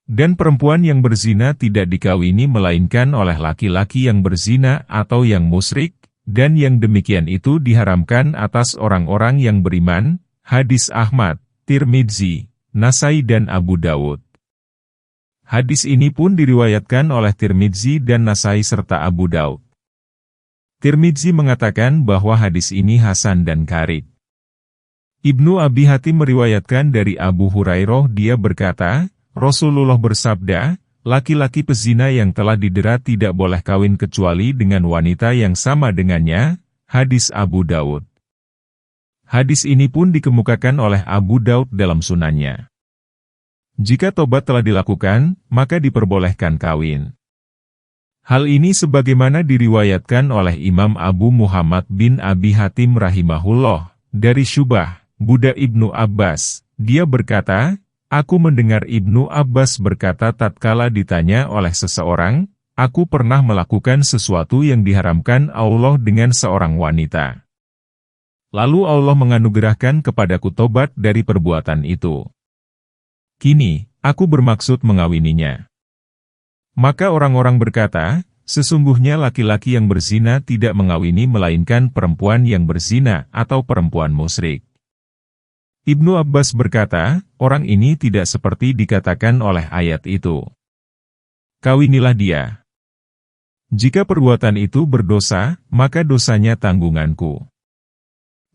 Dan perempuan yang berzina tidak dikawini melainkan oleh laki-laki yang berzina atau yang musyrik, dan yang demikian itu diharamkan atas orang-orang yang beriman. Hadis Ahmad, Tirmidzi, Nasai dan Abu Dawud. Hadis ini pun diriwayatkan oleh Tirmidzi dan Nasai serta Abu Daud. Tirmidzi mengatakan bahwa hadis ini hasan dan qarib. Ibnu Abi Hatim meriwayatkan dari Abu Hurairah, dia berkata, Rasulullah bersabda, laki-laki pezina yang telah didera tidak boleh kawin kecuali dengan wanita yang sama dengannya. Hadis Abu Daud. Hadis ini pun dikemukakan oleh Abu Daud dalam sunannya. Jika tobat telah dilakukan, maka diperbolehkan kawin. Hal ini sebagaimana diriwayatkan oleh Imam Abu Muhammad bin Abi Hatim rahimahullah, dari Syubah, budak Ibnu Abbas. Dia berkata, aku mendengar Ibnu Abbas berkata tatkala ditanya oleh seseorang, aku pernah melakukan sesuatu yang diharamkan Allah dengan seorang wanita. Lalu Allah menganugerahkan kepadaku tobat dari perbuatan itu. Kini, aku bermaksud mengawininya. Maka orang-orang berkata, sesungguhnya laki-laki yang berzina tidak mengawini melainkan perempuan yang berzina atau perempuan musyrik. Ibnu Abbas berkata, orang ini tidak seperti dikatakan oleh ayat itu. Kawinilah dia. Jika perbuatan itu berdosa, maka dosanya tanggunganku.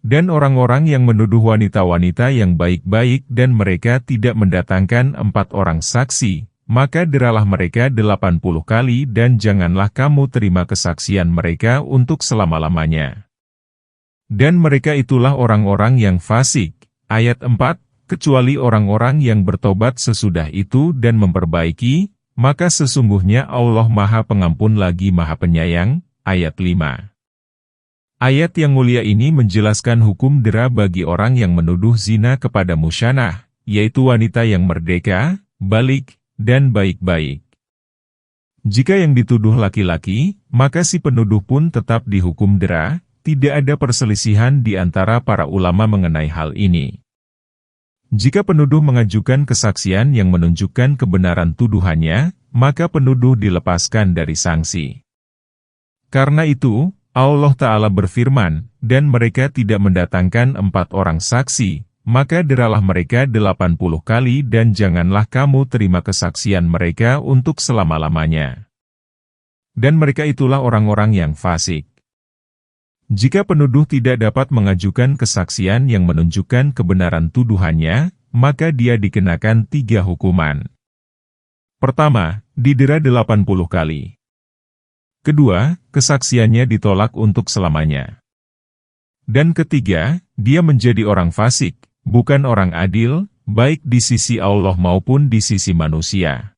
Dan orang-orang yang menuduh wanita-wanita yang baik-baik dan mereka tidak mendatangkan 4 orang saksi, maka deralah mereka 80 kali dan janganlah kamu terima kesaksian mereka untuk selama-lamanya. Dan mereka itulah orang-orang yang fasik. Ayat 4, kecuali orang-orang yang bertobat sesudah itu dan memperbaiki, maka sesungguhnya Allah Maha Pengampun lagi Maha Penyayang. Ayat 5. Ayat yang mulia ini menjelaskan hukum dera bagi orang yang menuduh zina kepada musyanah, yaitu wanita yang merdeka, balik, dan baik-baik. Jika yang dituduh laki-laki, maka si penuduh pun tetap dihukum dera. Tidak ada perselisihan di antara para ulama mengenai hal ini. Jika penuduh mengajukan kesaksian yang menunjukkan kebenaran tuduhannya, maka penuduh dilepaskan dari sanksi. Karena itu, Allah Ta'ala berfirman, dan mereka tidak mendatangkan 4 orang saksi, maka deralah mereka 80 kali dan janganlah kamu terima kesaksian mereka untuk selama-lamanya. Dan mereka itulah orang-orang yang fasik. Jika penuduh tidak dapat mengajukan kesaksian yang menunjukkan kebenaran tuduhannya, maka dia dikenakan 3 hukuman. Pertama, didera 80 kali. Kedua, kesaksiannya ditolak untuk selamanya. Dan ketiga, dia menjadi orang fasik, bukan orang adil, baik di sisi Allah maupun di sisi manusia.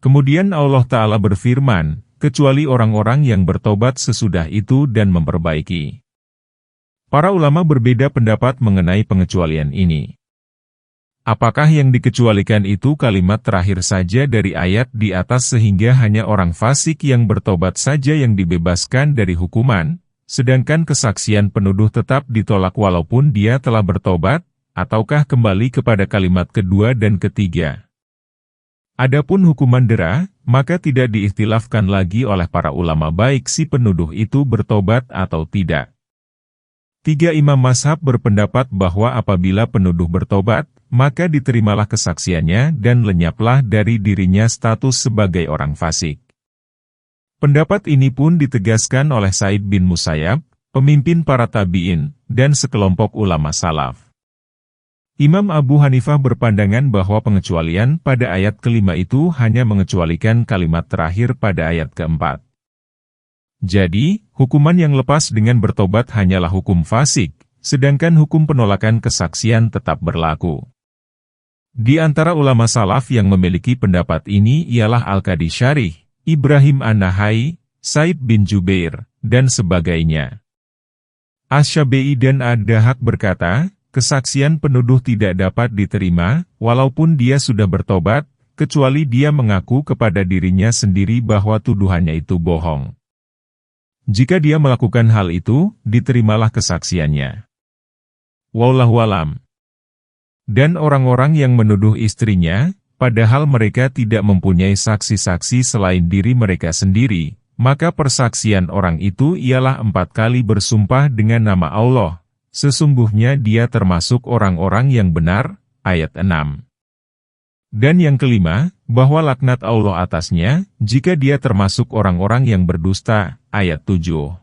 Kemudian Allah Ta'ala berfirman, kecuali orang-orang yang bertobat sesudah itu dan memperbaiki. Para ulama berbeda pendapat mengenai pengecualian ini. Apakah yang dikecualikan itu kalimat terakhir saja dari ayat di atas sehingga hanya orang fasik yang bertobat saja yang dibebaskan dari hukuman, sedangkan kesaksian penuduh tetap ditolak walaupun dia telah bertobat, ataukah kembali kepada kalimat kedua dan ketiga? Adapun hukuman dera, maka tidak diikhtilafkan lagi oleh para ulama baik si penuduh itu bertobat atau tidak. 3 imam mazhab berpendapat bahwa apabila penuduh bertobat, maka diterimalah kesaksiannya dan lenyaplah dari dirinya status sebagai orang fasik. Pendapat ini pun ditegaskan oleh Sa'id bin Musayyab, pemimpin para tabi'in, dan sekelompok ulama salaf. Imam Abu Hanifah berpandangan bahwa pengecualian pada ayat kelima itu hanya mengecualikan kalimat terakhir pada ayat keempat. Jadi, hukuman yang lepas dengan bertobat hanyalah hukum fasik, sedangkan hukum penolakan kesaksian tetap berlaku. Di antara ulama salaf yang memiliki pendapat ini ialah Al-Qadi Syarih, Ibrahim An-Nahai, Said bin Jubair, dan sebagainya. Asy-Syafi'i dan Ad-Dahhak berkata, kesaksian penuduh tidak dapat diterima, walaupun dia sudah bertobat, kecuali dia mengaku kepada dirinya sendiri bahwa tuduhannya itu bohong. Jika dia melakukan hal itu, diterimalah kesaksiannya. Wallahu a'lam. Dan orang-orang yang menuduh istrinya, padahal mereka tidak mempunyai saksi-saksi selain diri mereka sendiri, maka persaksian orang itu ialah 4 kali bersumpah dengan nama Allah. Sesungguhnya dia termasuk orang-orang yang benar. Ayat 6. Dan yang kelima, bahwa laknat Allah atasnya, jika dia termasuk orang-orang yang berdusta. Ayat 7.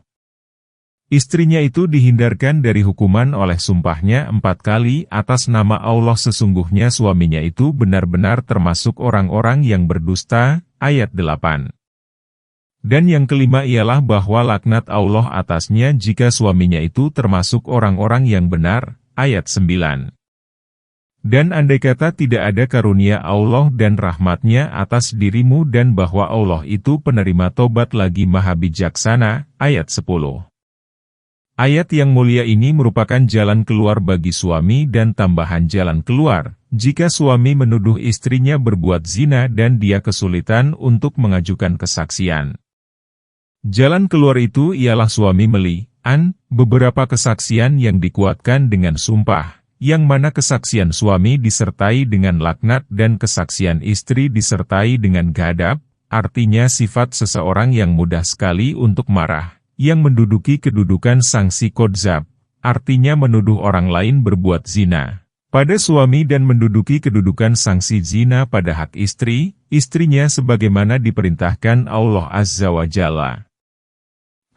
Istrinya itu dihindarkan dari hukuman oleh sumpahnya 4 kali atas nama Allah, sesungguhnya suaminya itu benar-benar termasuk orang-orang yang berdusta. Ayat 8. Dan yang kelima ialah bahwa laknat Allah atasnya jika suaminya itu termasuk orang-orang yang benar. Ayat 9. Dan andai kata tidak ada karunia Allah dan rahmatnya atas dirimu dan bahwa Allah itu penerima tobat lagi maha bijaksana. Ayat 10. Ayat yang mulia ini merupakan jalan keluar bagi suami dan tambahan jalan keluar, jika suami menuduh istrinya berbuat zina dan dia kesulitan untuk mengajukan kesaksian. Jalan keluar itu ialah suami melihat beberapa kesaksian yang dikuatkan dengan sumpah, yang mana kesaksian suami disertai dengan laknat dan kesaksian istri disertai dengan ghadab, artinya sifat seseorang yang mudah sekali untuk marah, yang menduduki kedudukan sanksi kodzab, artinya menuduh orang lain berbuat zina pada suami dan menduduki kedudukan sanksi zina pada hak istri, istrinya sebagaimana diperintahkan Allah Azza wa Jalla.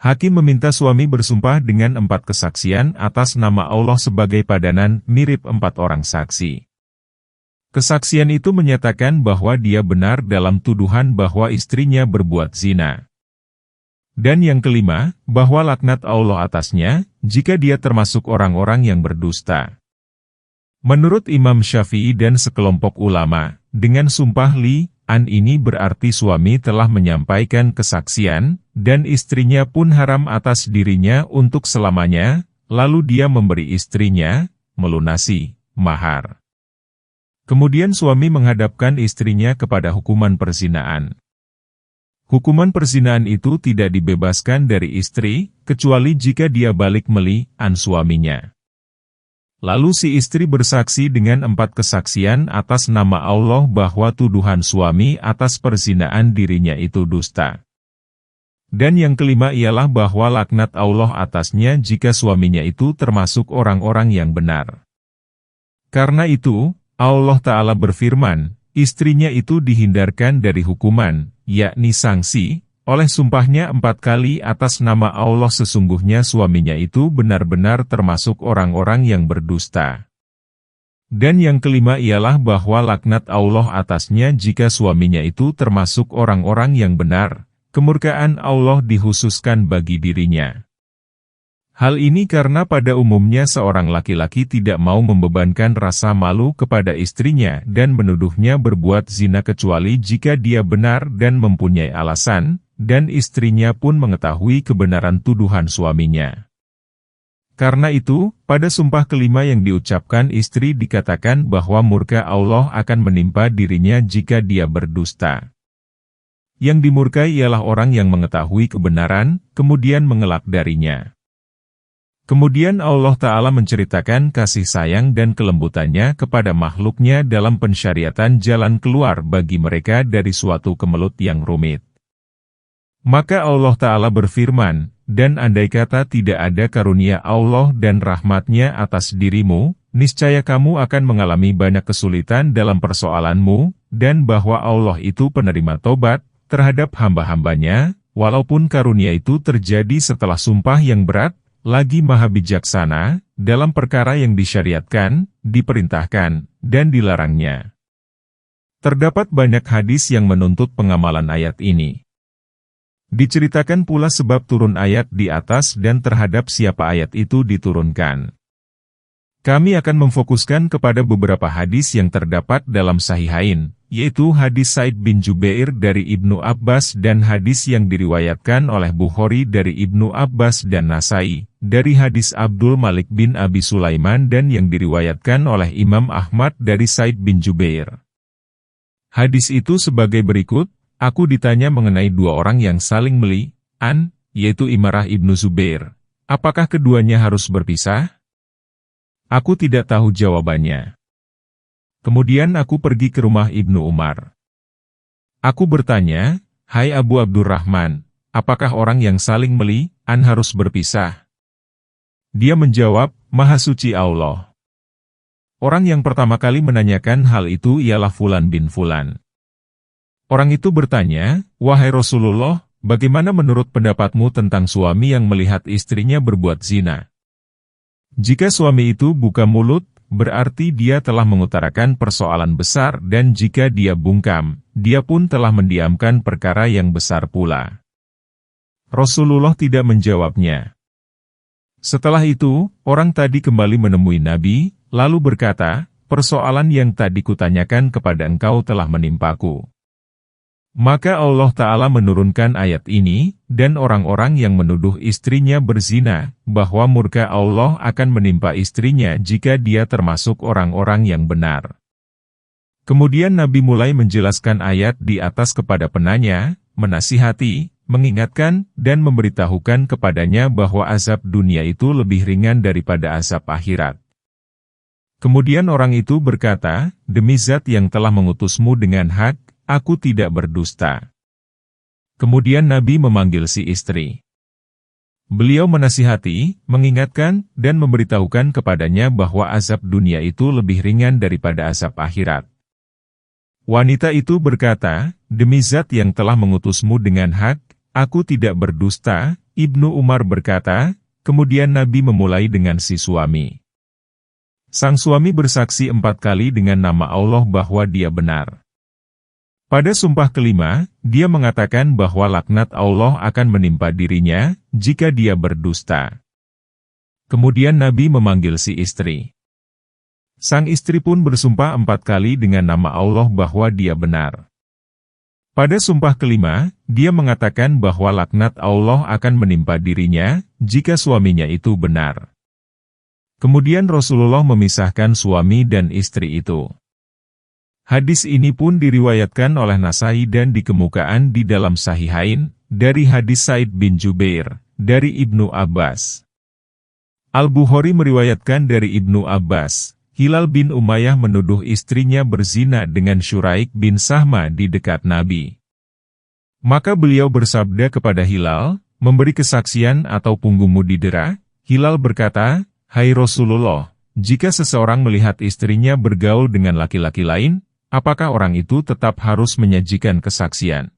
Hakim meminta suami bersumpah dengan 4 kesaksian atas nama Allah sebagai padanan, mirip 4 orang saksi. Kesaksian itu menyatakan bahwa dia benar dalam tuduhan bahwa istrinya berbuat zina. Dan yang kelima, bahwa laknat Allah atasnya, jika dia termasuk orang-orang yang berdusta. Menurut Imam Syafi'i dan sekelompok ulama, dengan sumpah li'an ini berarti suami telah menyampaikan kesaksian, dan istrinya pun haram atas dirinya untuk selamanya, lalu dia memberi istrinya, melunasi, mahar. Kemudian suami menghadapkan istrinya kepada hukuman perzinaan. Hukuman perzinaan itu tidak dibebaskan dari istri, kecuali jika dia balik meli'an suaminya. Lalu si istri bersaksi dengan 4 kesaksian atas nama Allah bahwa tuduhan suami atas perzinaan dirinya itu dusta. Dan yang kelima ialah bahwa laknat Allah atasnya jika suaminya itu termasuk orang-orang yang benar. Karena itu, Allah Ta'ala berfirman, istrinya itu dihindarkan dari hukuman, yakni sanksi, oleh sumpahnya 4 kali atas nama Allah, sesungguhnya suaminya itu benar-benar termasuk orang-orang yang berdusta. Dan yang kelima ialah bahwa laknat Allah atasnya jika suaminya itu termasuk orang-orang yang benar, kemurkaan Allah dikhususkan bagi dirinya. Hal ini karena pada umumnya seorang laki-laki tidak mau membebankan rasa malu kepada istrinya dan menuduhnya berbuat zina kecuali jika dia benar dan mempunyai alasan, dan istrinya pun mengetahui kebenaran tuduhan suaminya. Karena itu, pada sumpah kelima yang diucapkan istri dikatakan bahwa murka Allah akan menimpa dirinya jika dia berdusta. Yang dimurkai ialah orang yang mengetahui kebenaran, kemudian mengelak darinya. Kemudian Allah Ta'ala menceritakan kasih sayang dan kelembutannya kepada makhluknya dalam pensyariatan jalan keluar bagi mereka dari suatu kemelut yang rumit. Maka Allah Ta'ala berfirman, dan andai kata tidak ada karunia Allah dan rahmatnya atas dirimu, niscaya kamu akan mengalami banyak kesulitan dalam persoalanmu, dan bahwa Allah itu penerima tobat terhadap hamba-hambanya, walaupun karunia itu terjadi setelah sumpah yang berat, lagi maha bijaksana, dalam perkara yang disyariatkan, diperintahkan, dan dilarangnya. Terdapat banyak hadis yang menuntut pengamalan ayat ini. Diceritakan pula sebab turun ayat di atas dan terhadap siapa ayat itu diturunkan. Kami akan memfokuskan kepada beberapa hadis yang terdapat dalam Sahihain, yaitu hadis Sa'id bin Jubair dari Ibnu Abbas dan hadis yang diriwayatkan oleh Bukhari dari Ibnu Abbas dan Nasai, dari hadis Abdul Malik bin Abi Sulaiman dan yang diriwayatkan oleh Imam Ahmad dari Sa'id bin Jubair. Hadis itu sebagai berikut, aku ditanya mengenai 2 orang yang saling meli'an, yaitu Imarah ibnu Zubair. Apakah keduanya harus berpisah? Aku tidak tahu jawabannya. Kemudian aku pergi ke rumah Ibnu Umar. Aku bertanya, "Hai Abu Abdurrahman, apakah orang yang saling melihat harus berpisah?" Dia menjawab, "Maha suci Allah." Orang yang pertama kali menanyakan hal itu ialah Fulan bin Fulan. Orang itu bertanya, "Wahai Rasulullah, bagaimana menurut pendapatmu tentang suami yang melihat istrinya berbuat zina?" Jika suami itu buka mulut, berarti dia telah mengutarakan persoalan besar, dan jika dia bungkam, dia pun telah mendiamkan perkara yang besar pula. Rasulullah tidak menjawabnya. Setelah itu, orang tadi kembali menemui Nabi, lalu berkata, "Persoalan yang tadi kutanyakan kepada engkau telah menimpaku." Maka Allah Ta'ala menurunkan ayat ini, dan orang-orang yang menuduh istrinya berzina, bahwa murka Allah akan menimpa istrinya jika dia termasuk orang-orang yang benar. Kemudian Nabi mulai menjelaskan ayat di atas kepada penanya, menasihati, mengingatkan, dan memberitahukan kepadanya bahwa azab dunia itu lebih ringan daripada azab akhirat. Kemudian orang itu berkata, "Demi Zat yang telah mengutusmu dengan hak, aku tidak berdusta." Kemudian Nabi memanggil si istri. Beliau menasihati, mengingatkan, dan memberitahukan kepadanya bahwa azab dunia itu lebih ringan daripada azab akhirat. Wanita itu berkata, "Demi Zat yang telah mengutusmu dengan hak, aku tidak berdusta." Ibnu Umar berkata, kemudian Nabi memulai dengan si suami. Sang suami bersaksi 4 kali dengan nama Allah bahwa dia benar. Pada sumpah kelima, dia mengatakan bahwa laknat Allah akan menimpa dirinya, jika dia berdusta. Kemudian Nabi memanggil si istri. Sang istri pun bersumpah 4 kali dengan nama Allah bahwa dia benar. Pada sumpah kelima, dia mengatakan bahwa laknat Allah akan menimpa dirinya, jika suaminya itu benar. Kemudian Rasulullah memisahkan suami dan istri itu. Hadis ini pun diriwayatkan oleh Nasai dan dikemukakan di dalam Sahihain, dari hadis Said bin Jubair, dari Ibnu Abbas. Al-Bukhari meriwayatkan dari Ibnu Abbas, Hilal bin Umayyah menuduh istrinya berzina dengan Syuraik bin Sahma di dekat Nabi. Maka beliau bersabda kepada Hilal, "Memberi kesaksian atau punggungmu didera?" Hilal berkata, "Hai Rasulullah, jika seseorang melihat istrinya bergaul dengan laki-laki lain, apakah orang itu tetap harus menyajikan kesaksian?"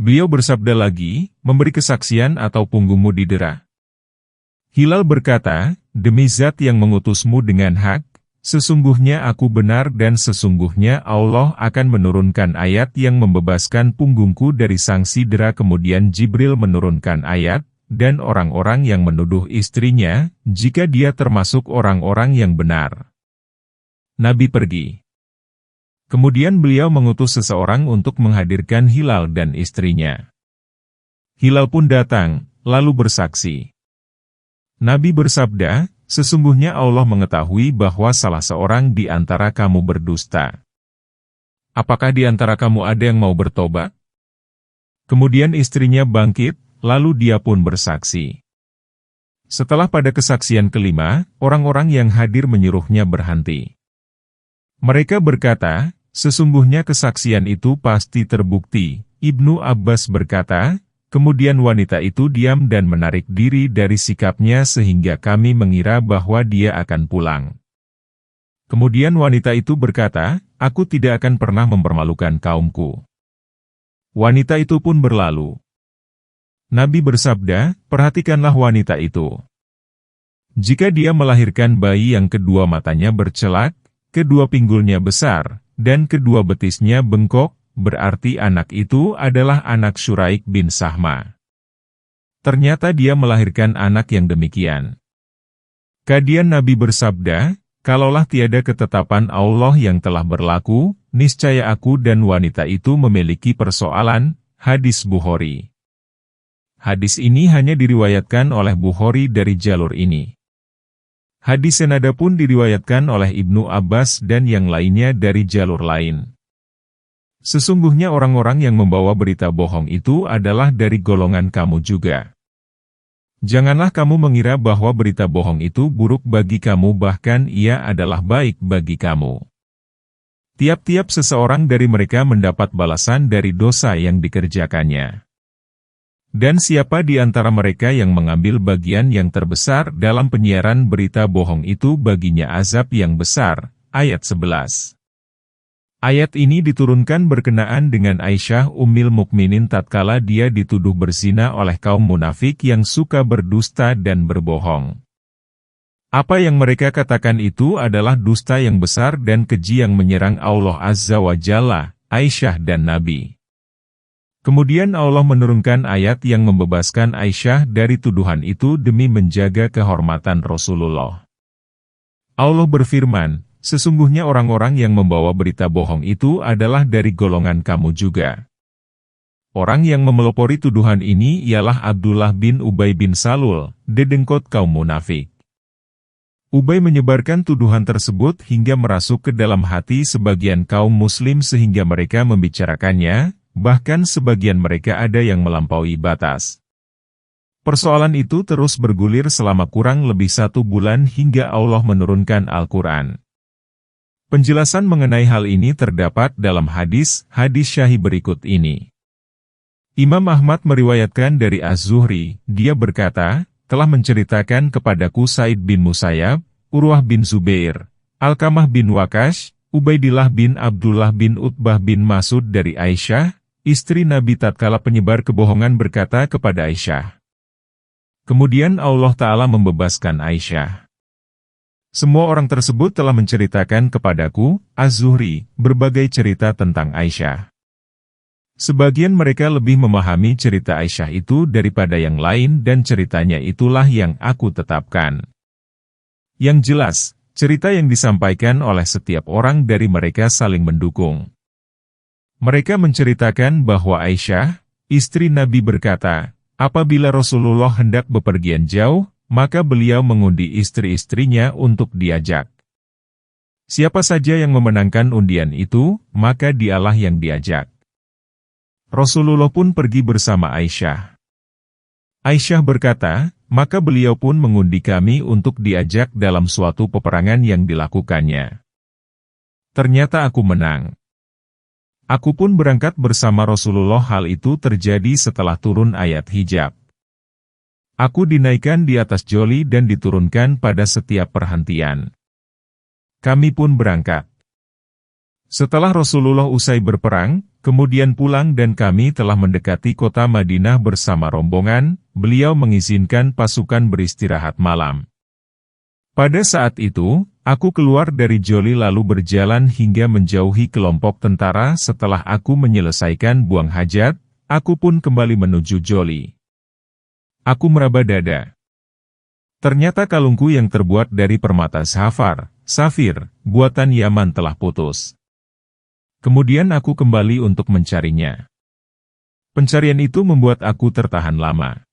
Beliau bersabda lagi, "Memberi kesaksian atau punggungmu didera?" Hilal berkata, "Demi Zat yang mengutusmu dengan hak, sesungguhnya aku benar dan sesungguhnya Allah akan menurunkan ayat yang membebaskan punggungku dari sanksi dera." Kemudian Jibril menurunkan ayat, dan orang-orang yang menuduh istrinya, jika dia termasuk orang-orang yang benar. Nabi pergi. Kemudian beliau mengutus seseorang untuk menghadirkan Hilal dan istrinya. Hilal pun datang, lalu bersaksi. Nabi bersabda, "Sesungguhnya Allah mengetahui bahwa salah seorang di antara kamu berdusta. Apakah di antara kamu ada yang mau bertobat?" Kemudian istrinya bangkit, lalu dia pun bersaksi. Setelah pada kesaksian kelima, orang-orang yang hadir menyuruhnya berhenti. Mereka berkata, "Sesungguhnya kesaksian itu pasti terbukti." Ibnu Abbas berkata, kemudian wanita itu diam dan menarik diri dari sikapnya sehingga kami mengira bahwa dia akan pulang. Kemudian wanita itu berkata, "Aku tidak akan pernah mempermalukan kaumku." Wanita itu pun berlalu. Nabi bersabda, "Perhatikanlah wanita itu. Jika dia melahirkan bayi yang kedua matanya bercelak, kedua pinggulnya besar, dan kedua betisnya bengkok, berarti anak itu adalah anak Syuraik bin Sahma." Ternyata dia melahirkan anak yang demikian. Kemudian Nabi bersabda, "Kalaulah tiada ketetapan Allah yang telah berlaku, niscaya aku dan wanita itu memiliki persoalan." Hadis Bukhari. Hadis ini hanya diriwayatkan oleh Bukhari dari jalur ini. Hadis senada pun diriwayatkan oleh Ibnu Abbas dan yang lainnya dari jalur lain. Sesungguhnya orang-orang yang membawa berita bohong itu adalah dari golongan kamu juga. Janganlah kamu mengira bahwa berita bohong itu buruk bagi kamu, bahkan ia adalah baik bagi kamu. Tiap-tiap seseorang dari mereka mendapat balasan dari dosa yang dikerjakannya. Dan siapa di antara mereka yang mengambil bagian yang terbesar dalam penyiaran berita bohong itu baginya azab yang besar. Ayat 11. Ayat ini diturunkan berkenaan dengan Aisyah Ummul Mukminin tatkala dia dituduh berzina oleh kaum munafik yang suka berdusta dan berbohong. Apa yang mereka katakan itu adalah dusta yang besar dan keji yang menyerang Allah Azza wa Jalla, Aisyah dan Nabi. Kemudian Allah menurunkan ayat yang membebaskan Aisyah dari tuduhan itu demi menjaga kehormatan Rasulullah. Allah berfirman, sesungguhnya orang-orang yang membawa berita bohong itu adalah dari golongan kamu juga. Orang yang memelopori tuduhan ini ialah Abdullah bin Ubay bin Salul, dedengkot kaum munafik. Ubay menyebarkan tuduhan tersebut hingga merasuk ke dalam hati sebagian kaum muslim sehingga mereka membicarakannya, bahkan sebagian mereka ada yang melampaui batas. Persoalan itu terus bergulir selama kurang lebih 1 bulan hingga Allah menurunkan Al-Quran. Penjelasan mengenai hal ini terdapat dalam hadis Syahih berikut ini. Imam Ahmad meriwayatkan dari Az-Zuhri, dia berkata, telah menceritakan kepadaku Said bin Musayyab, Urwah bin Zubair, Alkamah bin Waqash, Ubaidillah bin Abdullah bin Utbah bin Mas'ud dari Aisyah, istri Nabi tatkala penyebar kebohongan berkata kepada Aisyah. Kemudian Allah Ta'ala membebaskan Aisyah. Semua orang tersebut telah menceritakan kepadaku, Az-Zuhri, berbagai cerita tentang Aisyah. Sebagian mereka lebih memahami cerita Aisyah itu daripada yang lain dan ceritanya itulah yang aku tetapkan. Yang jelas, cerita yang disampaikan oleh setiap orang dari mereka saling mendukung. Mereka menceritakan bahwa Aisyah, istri Nabi berkata, apabila Rasulullah hendak bepergian jauh, maka beliau mengundi istri-istrinya untuk diajak. Siapa saja yang memenangkan undian itu, maka dialah yang diajak. Rasulullah pun pergi bersama Aisyah. Aisyah berkata, maka beliau pun mengundi kami untuk diajak dalam suatu peperangan yang dilakukannya. Ternyata aku menang. Aku pun berangkat bersama Rasulullah. Hal itu terjadi setelah turun ayat hijab. Aku dinaikkan di atas joli dan diturunkan pada setiap perhentian. Kami pun berangkat. Setelah Rasulullah usai berperang, kemudian pulang dan kami telah mendekati kota Madinah bersama rombongan, beliau mengizinkan pasukan beristirahat malam. Pada saat itu, aku keluar dari joli lalu berjalan hingga menjauhi kelompok tentara. Setelah aku menyelesaikan buang hajat, aku pun kembali menuju joli. Aku meraba dada. Ternyata kalungku yang terbuat dari permata safir, buatan Yaman telah putus. Kemudian aku kembali untuk mencarinya. Pencarian itu membuat aku tertahan lama.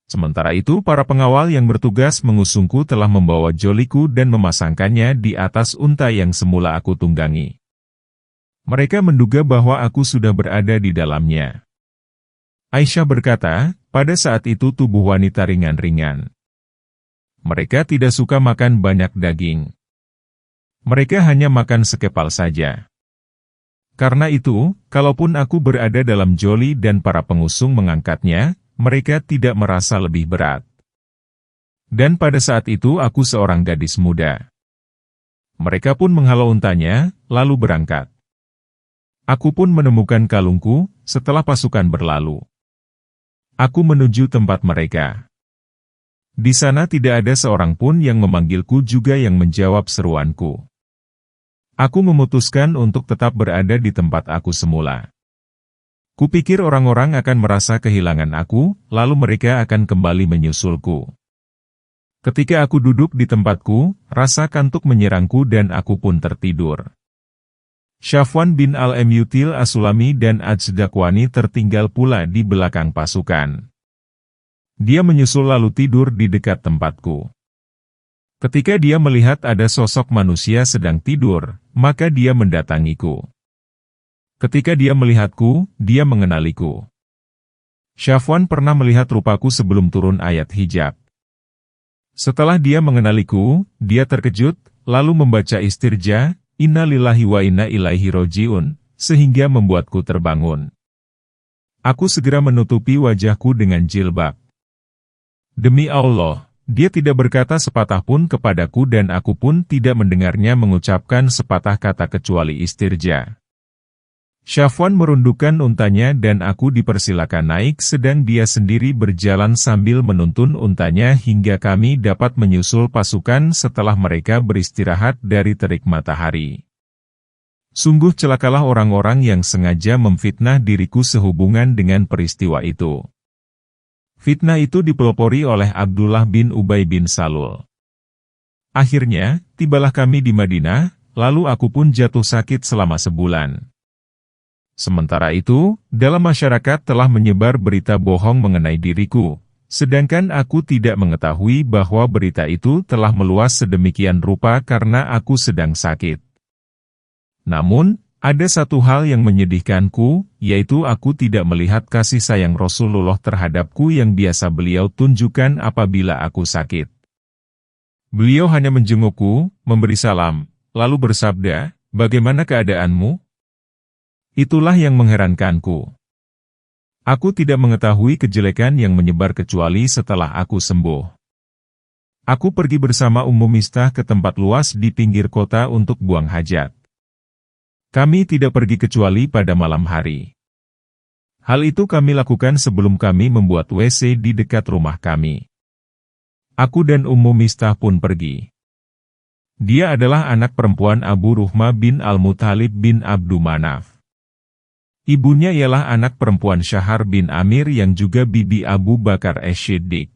Sementara itu para pengawal yang bertugas mengusungku telah membawa joliku dan memasangkannya di atas unta yang semula aku tunggangi. Mereka menduga bahwa aku sudah berada di dalamnya. Aisyah berkata, pada saat itu tubuh wanita ringan-ringan. Mereka tidak suka makan banyak daging. Mereka hanya makan sekepal saja. Karena itu, kalaupun aku berada dalam joli dan para pengusung mengangkatnya, mereka tidak merasa lebih berat. Dan pada saat itu aku seorang gadis muda. Mereka pun menghalau untanya, lalu berangkat. Aku pun menemukan kalungku, setelah pasukan berlalu. Aku menuju tempat mereka. Di sana tidak ada seorang pun yang memanggilku juga yang menjawab seruanku. Aku memutuskan untuk tetap berada di tempat aku semula. Kupikir orang-orang akan merasa kehilangan aku, lalu mereka akan kembali menyusulku. Ketika aku duduk di tempatku, rasa kantuk menyerangku dan aku pun tertidur. Syafwan bin Al-Mutil As-Sulami dan Ajdakwani tertinggal pula di belakang pasukan. Dia menyusul lalu tidur di dekat tempatku. Ketika dia melihat ada sosok manusia sedang tidur, maka dia mendatangiku. Ketika dia melihatku, dia mengenaliku. Syafwan pernah melihat rupaku sebelum turun ayat hijab. Setelah dia mengenaliku, dia terkejut, lalu membaca istirja, Inna lillahi wa inna ilaihi roji'un, sehingga membuatku terbangun. Aku segera menutupi wajahku dengan jilbab. Demi Allah, dia tidak berkata sepatah pun kepadaku dan aku pun tidak mendengarnya mengucapkan sepatah kata kecuali istirja. Syafwan merundukkan untanya dan aku dipersilakan naik sedang dia sendiri berjalan sambil menuntun untanya hingga kami dapat menyusul pasukan setelah mereka beristirahat dari terik matahari. Sungguh celakalah orang-orang yang sengaja memfitnah diriku sehubungan dengan peristiwa itu. Fitnah itu dipelopori oleh Abdullah bin Ubay bin Salul. Akhirnya, tibalah kami di Madinah, lalu aku pun jatuh sakit selama sebulan. Sementara itu, dalam masyarakat telah menyebar berita bohong mengenai diriku, sedangkan aku tidak mengetahui bahwa berita itu telah meluas sedemikian rupa karena aku sedang sakit. Namun, ada satu hal yang menyedihkanku, yaitu aku tidak melihat kasih sayang Rasulullah terhadapku yang biasa beliau tunjukkan apabila aku sakit. Beliau hanya menjengukku, memberi salam, lalu bersabda, "Bagaimana keadaanmu?" Itulah yang mengherankanku. Aku tidak mengetahui kejelekan yang menyebar kecuali setelah aku sembuh. Aku pergi bersama Ummu Mistah ke tempat luas di pinggir kota untuk buang hajat. Kami tidak pergi kecuali pada malam hari. Hal itu kami lakukan sebelum kami membuat WC di dekat rumah kami. Aku dan Ummu Mistah pun pergi. Dia adalah anak perempuan Abu Ruhmah bin Al-Muthalib bin Abdu Manaf. Ibunya ialah anak perempuan Syahar bin Amir yang juga bibi Abu Bakar As-Siddiq.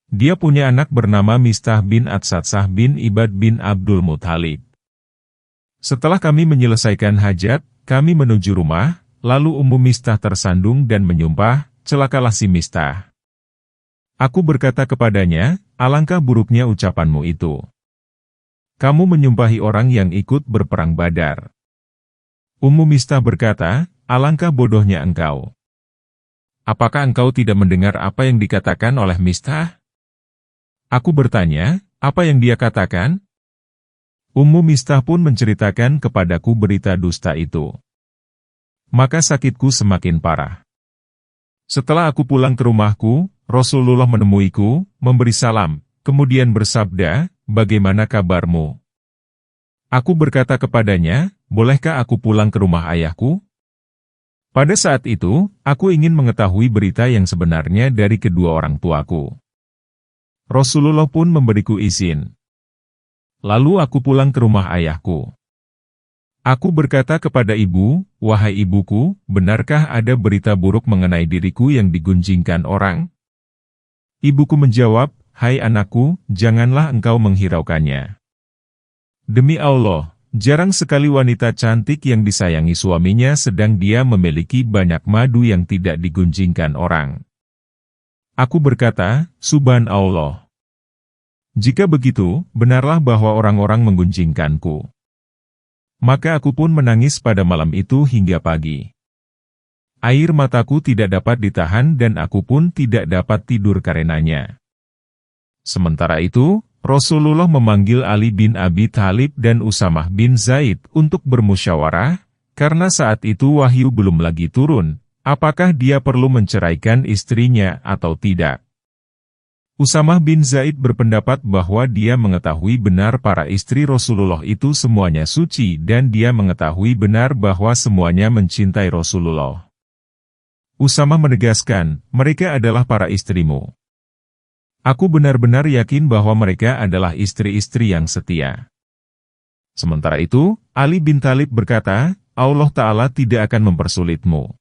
Dia punya anak bernama Mistah bin Atsatsah bin Ibad bin Abdul Muthalib. Setelah kami menyelesaikan hajat, kami menuju rumah, lalu Ummu Mistah tersandung dan menyumpah, "Celakalah si Mistah." Aku berkata kepadanya, "Alangkah buruknya ucapanmu itu. Kamu menyumpahi orang yang ikut berperang Badar." Ummu Mistah berkata, "Alangkah bodohnya engkau. Apakah engkau tidak mendengar apa yang dikatakan oleh Mistah?" Aku bertanya, "Apa yang dia katakan?" Ummu Mistah pun menceritakan kepadaku berita dusta itu. Maka sakitku semakin parah. Setelah aku pulang ke rumahku, Rasulullah menemuiku, memberi salam, kemudian bersabda, "Bagaimana kabarmu?" Aku berkata kepadanya, "Bolehkah aku pulang ke rumah ayahku?" Pada saat itu, aku ingin mengetahui berita yang sebenarnya dari kedua orang tuaku. Rasulullah pun memberiku izin. Lalu aku pulang ke rumah ayahku. Aku berkata kepada ibu, "Wahai ibuku, benarkah ada berita buruk mengenai diriku yang digunjingkan orang?" Ibuku menjawab, "Hai anakku, janganlah engkau menghiraukannya. Demi Allah, jarang sekali wanita cantik yang disayangi suaminya sedang dia memiliki banyak madu yang tidak digunjingkan orang." Aku berkata, "Subhanallah. Jika begitu, benarlah bahwa orang-orang menggunjingkanku." Maka aku pun menangis pada malam itu hingga pagi. Air mataku tidak dapat ditahan dan aku pun tidak dapat tidur karenanya. Sementara itu, Rasulullah memanggil Ali bin Abi Thalib dan Usamah bin Zaid untuk bermusyawarah, karena saat itu wahyu belum lagi turun, apakah dia perlu menceraikan istrinya atau tidak. Usamah bin Zaid berpendapat bahwa dia mengetahui benar para istri Rasulullah itu semuanya suci dan dia mengetahui benar bahwa semuanya mencintai Rasulullah. Usamah menegaskan, "Mereka adalah para istrimu. Aku benar-benar yakin bahwa mereka adalah istri-istri yang setia." Sementara itu, Ali bin Thalib berkata, "Allah Ta'ala tidak akan mempersulitmu.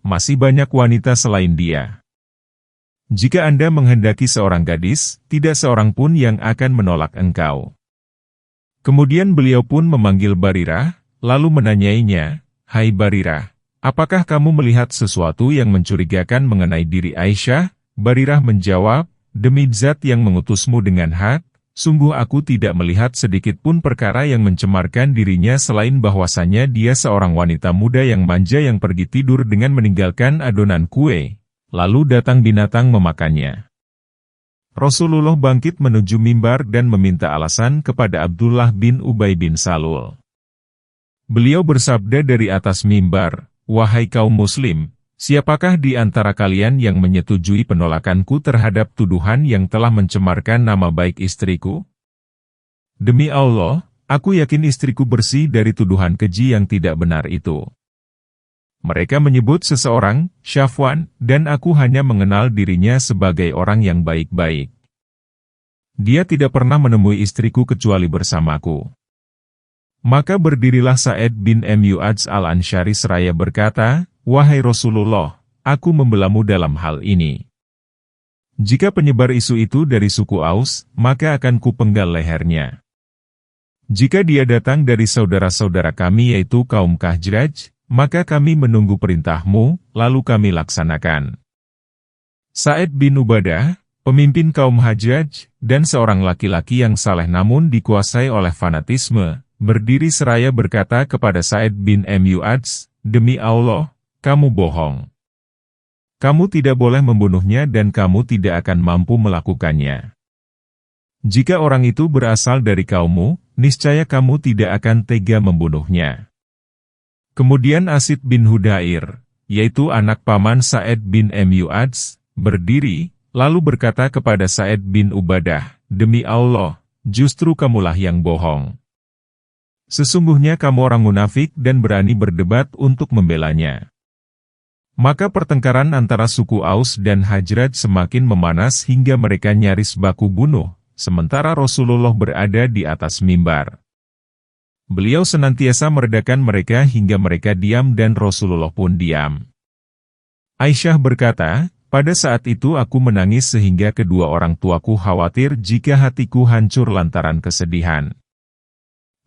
Masih banyak wanita selain dia. Jika Anda menghendaki seorang gadis, tidak seorang pun yang akan menolak engkau." Kemudian beliau pun memanggil Barirah, lalu menanyainya, "Hai Barirah, apakah kamu melihat sesuatu yang mencurigakan mengenai diri Aisyah?" Barirah menjawab, "Demi Zat yang mengutusmu dengan hak, sungguh aku tidak melihat sedikit pun perkara yang mencemarkan dirinya selain bahwasanya dia seorang wanita muda yang manja yang pergi tidur dengan meninggalkan adonan kue. Lalu datang binatang memakannya." Rasulullah bangkit menuju mimbar dan meminta alasan kepada Abdullah bin Ubay bin Salul. Beliau bersabda dari atas mimbar, "Wahai kaum muslim, siapakah di antara kalian yang menyetujui penolakanku terhadap tuduhan yang telah mencemarkan nama baik istriku? Demi Allah, aku yakin istriku bersih dari tuduhan keji yang tidak benar itu." Mereka menyebut seseorang, Syafwan, dan aku hanya mengenal dirinya sebagai orang yang baik-baik. Dia tidak pernah menemui istriku kecuali bersamaku. Maka berdirilah Sa'id bin Mu'adz al-Ansyari seraya berkata, "Wahai Rasulullah, aku membelamu dalam hal ini. Jika penyebar isu itu dari suku Aus, maka akan kupenggal lehernya. Jika dia datang dari saudara-saudara kami yaitu kaum Khazraj, maka kami menunggu perintahmu, lalu kami laksanakan." Sa'id bin Ubadah, pemimpin kaum Khazraj, dan seorang laki-laki yang saleh namun dikuasai oleh fanatisme, berdiri seraya berkata kepada Sa'id bin Mu'adz, "Demi Allah, kamu bohong. Kamu tidak boleh membunuhnya dan kamu tidak akan mampu melakukannya. Jika orang itu berasal dari kaummu, niscaya kamu tidak akan tega membunuhnya." Kemudian Asid bin Hudair, yaitu anak paman Sa'id bin Mu'adz, berdiri, lalu berkata kepada Sa'id bin Ubadah, "Demi Allah, justru kamulah yang bohong. Sesungguhnya kamu orang munafik dan berani berdebat untuk membelanya." Maka pertengkaran antara suku Aus dan Khazraj semakin memanas hingga mereka nyaris baku bunuh, sementara Rasulullah berada di atas mimbar. Beliau senantiasa meredakan mereka hingga mereka diam dan Rasulullah pun diam. Aisyah berkata, "Pada saat itu aku menangis sehingga kedua orang tuaku khawatir jika hatiku hancur lantaran kesedihan.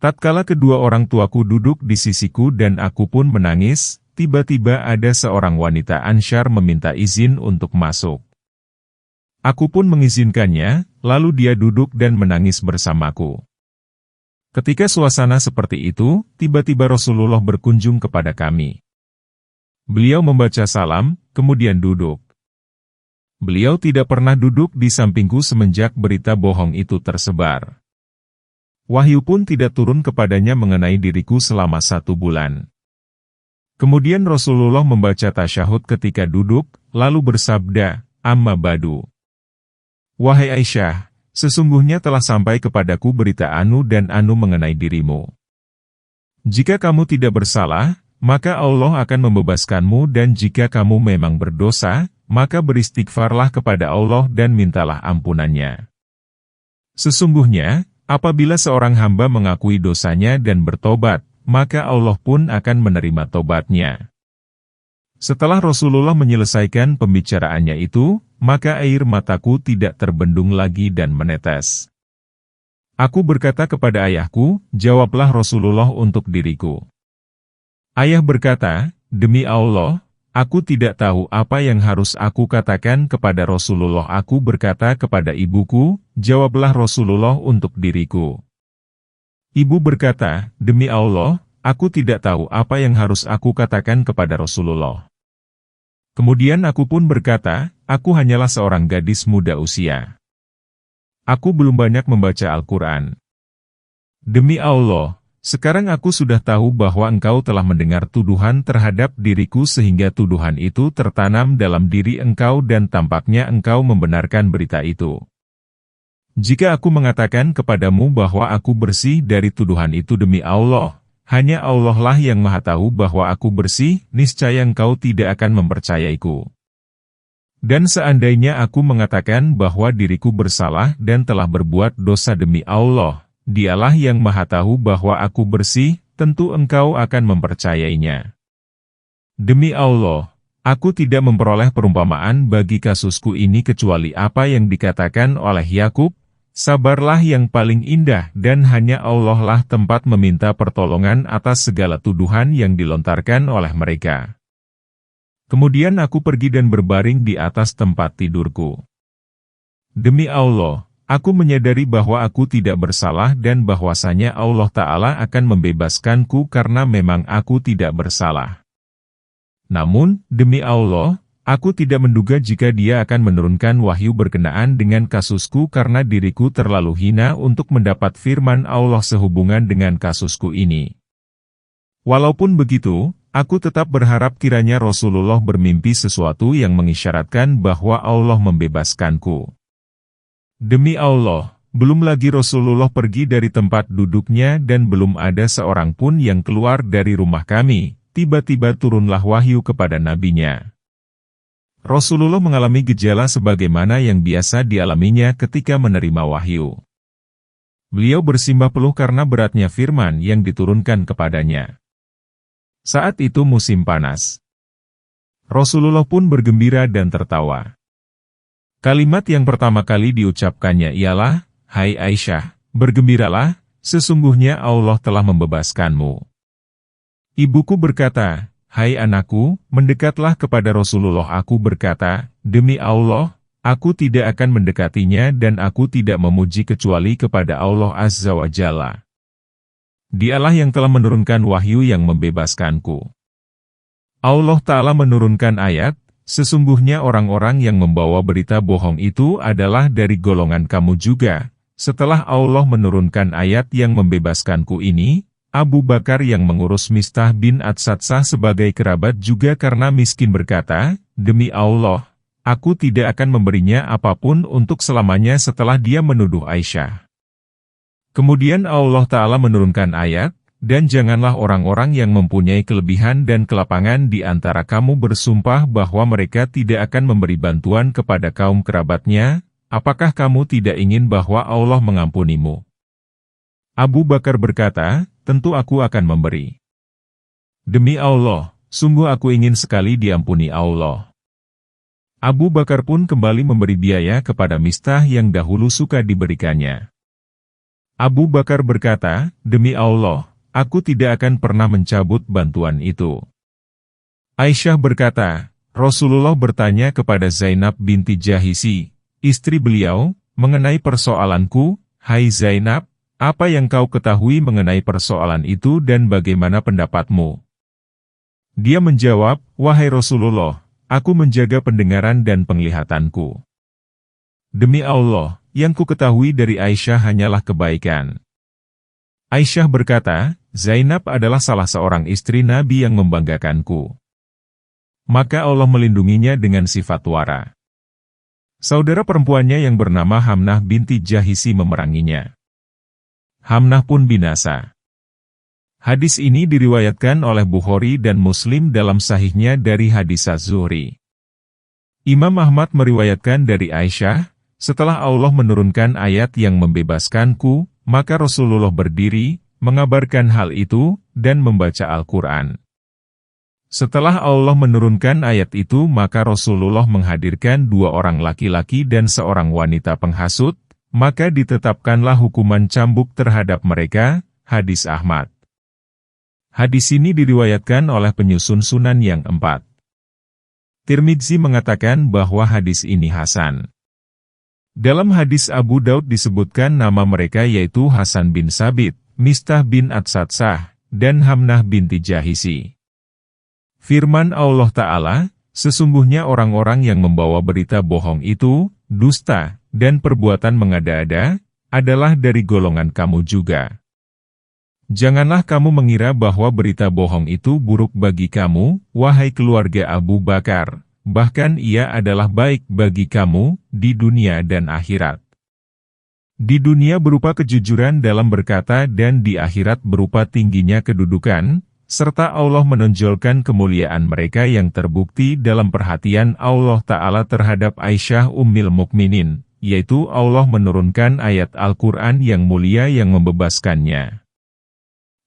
Tatkala kedua orang tuaku duduk di sisiku dan aku pun menangis, tiba-tiba ada seorang wanita Ansyar meminta izin untuk masuk. Aku pun mengizinkannya, lalu dia duduk dan menangis bersamaku. Ketika suasana seperti itu, tiba-tiba Rasulullah berkunjung kepada kami. Beliau membaca salam, kemudian duduk. Beliau tidak pernah duduk di sampingku semenjak berita bohong itu tersebar. Wahyu pun tidak turun kepadanya mengenai diriku selama 1 bulan. Kemudian Rasulullah membaca tasyahud ketika duduk, lalu bersabda, "Amma ba'du. Wahai Aisyah, sesungguhnya telah sampai kepadaku berita anu dan anu mengenai dirimu. Jika kamu tidak bersalah, maka Allah akan membebaskanmu dan jika kamu memang berdosa, maka beristighfarlah kepada Allah dan mintalah ampunannya. Sesungguhnya, apabila seorang hamba mengakui dosanya dan bertobat, maka Allah pun akan menerima tobatnya." Setelah Rasulullah menyelesaikan pembicaraannya itu, maka air mataku tidak terbendung lagi dan menetes. Aku berkata kepada ayahku, "Jawablah Rasulullah untuk diriku." Ayah berkata, "Demi Allah, aku tidak tahu apa yang harus aku katakan kepada Rasulullah." Aku berkata kepada ibuku, "Jawablah Rasulullah untuk diriku." Ibu berkata, "Demi Allah, aku tidak tahu apa yang harus aku katakan kepada Rasulullah." Kemudian aku pun berkata, "Aku hanyalah seorang gadis muda usia. Aku belum banyak membaca Al-Quran. Demi Allah, sekarang aku sudah tahu bahwa engkau telah mendengar tuduhan terhadap diriku sehingga tuduhan itu tertanam dalam diri engkau dan tampaknya engkau membenarkan berita itu. Jika aku mengatakan kepadamu bahwa aku bersih dari tuduhan itu demi Allah, hanya Allah lah yang maha tahu bahwa aku bersih, niscaya engkau tidak akan mempercayaiku. Dan seandainya aku mengatakan bahwa diriku bersalah dan telah berbuat dosa demi Allah, Dialah yang maha tahu bahwa aku bersih, tentu engkau akan mempercayainya. Demi Allah, aku tidak memperoleh perumpamaan bagi kasusku ini kecuali apa yang dikatakan oleh Yakub, sabarlah yang paling indah dan hanya Allah lah tempat meminta pertolongan atas segala tuduhan yang dilontarkan oleh mereka. Kemudian aku pergi dan berbaring di atas tempat tidurku. Demi Allah, aku menyadari bahwa aku tidak bersalah dan bahwasanya Allah Ta'ala akan membebaskanku karena memang aku tidak bersalah. Namun, demi Allah, Aku tidak menduga jika Dia akan menurunkan wahyu berkenaan dengan kasusku karena diriku terlalu hina untuk mendapat firman Allah sehubungan dengan kasusku ini. Walaupun begitu, aku tetap berharap kiranya Rasulullah bermimpi sesuatu yang mengisyaratkan bahwa Allah membebaskanku. Demi Allah, belum lagi Rasulullah pergi dari tempat duduknya dan belum ada seorang pun yang keluar dari rumah kami, tiba-tiba turunlah wahyu kepada nabinya. Rasulullah mengalami gejala sebagaimana yang biasa dialaminya ketika menerima wahyu. Beliau bersimbah peluh karena beratnya firman yang diturunkan kepadanya. Saat itu musim panas. Rasulullah pun bergembira dan tertawa. Kalimat yang pertama kali diucapkannya ialah, "Hai Aisyah, bergembiralah, sesungguhnya Allah telah membebaskanmu." Ibuku berkata, "Hai anakku, mendekatlah kepada Rasulullah." Aku berkata, "Demi Allah, aku tidak akan mendekatinya dan aku tidak memuji kecuali kepada Allah Azza wa Jalla. Dialah yang telah menurunkan wahyu yang membebaskanku." Allah Ta'ala menurunkan ayat, "Sesungguhnya orang-orang yang membawa berita bohong itu adalah dari golongan kamu juga." Setelah Allah menurunkan ayat yang membebaskanku ini, Abu Bakar yang mengurus Mistah bin Adsatsah sebagai kerabat juga karena miskin berkata, "Demi Allah, aku tidak akan memberinya apapun untuk selamanya setelah dia menuduh Aisyah." Kemudian Allah Ta'ala menurunkan ayat, "Dan janganlah orang-orang yang mempunyai kelebihan dan kelapangan di antara kamu bersumpah bahwa mereka tidak akan memberi bantuan kepada kaum kerabatnya. Apakah kamu tidak ingin bahwa Allah mengampunimu?" Abu Bakar berkata, "Tentu aku akan memberi. Demi Allah, sungguh aku ingin sekali diampuni Allah." Abu Bakar pun kembali memberi biaya kepada Mistah yang dahulu suka diberikannya. Abu Bakar berkata, "Demi Allah, aku tidak akan pernah mencabut bantuan itu." Aisyah berkata, Rasulullah bertanya kepada Zainab binti Jahisi, istri beliau, mengenai persoalanku, "Hai Zainab, apa yang kau ketahui mengenai persoalan itu dan bagaimana pendapatmu?" Dia menjawab, "Wahai Rasulullah, aku menjaga pendengaran dan penglihatanku. Demi Allah, yang ku ketahui dari Aisyah hanyalah kebaikan." Aisyah berkata, "Zainab adalah salah seorang istri Nabi yang membanggakanku. Maka Allah melindunginya dengan sifat wara. Saudara perempuannya yang bernama Hamnah binti Jahisi memeranginya. Hamnah pun binasa." Hadis ini diriwayatkan oleh Bukhari dan Muslim dalam sahihnya dari hadis Az-Zuhri. Imam Ahmad meriwayatkan dari Aisyah, "Setelah Allah menurunkan ayat yang membebaskanku, maka Rasulullah berdiri, mengabarkan hal itu, dan membaca Al-Quran. Setelah Allah menurunkan ayat itu maka Rasulullah menghadirkan 2 orang laki-laki dan seorang wanita penghasut, maka ditetapkanlah hukuman cambuk terhadap mereka." Hadis Ahmad. Hadis ini diriwayatkan oleh penyusun Sunan yang 4. Tirmidzi mengatakan bahwa hadis ini hasan. Dalam hadis Abu Daud disebutkan nama mereka yaitu Hasan bin Sabit, Mistah bin Adsatsah, dan Hamnah binti Jahisi. Firman Allah Ta'ala, "Sesungguhnya orang-orang yang membawa berita bohong itu, dusta, dan perbuatan mengada-ada, adalah dari golongan kamu juga. Janganlah kamu mengira bahwa berita bohong itu buruk bagi kamu, wahai keluarga Abu Bakar, bahkan ia adalah baik bagi kamu, di dunia dan akhirat. Di dunia berupa kejujuran dalam berkata dan di akhirat berupa tingginya kedudukan, serta Allah menonjolkan kemuliaan mereka yang terbukti dalam perhatian Allah Ta'ala terhadap Aisyah Ummul Mukminin, yaitu Allah menurunkan ayat Al-Quran yang mulia yang membebaskannya.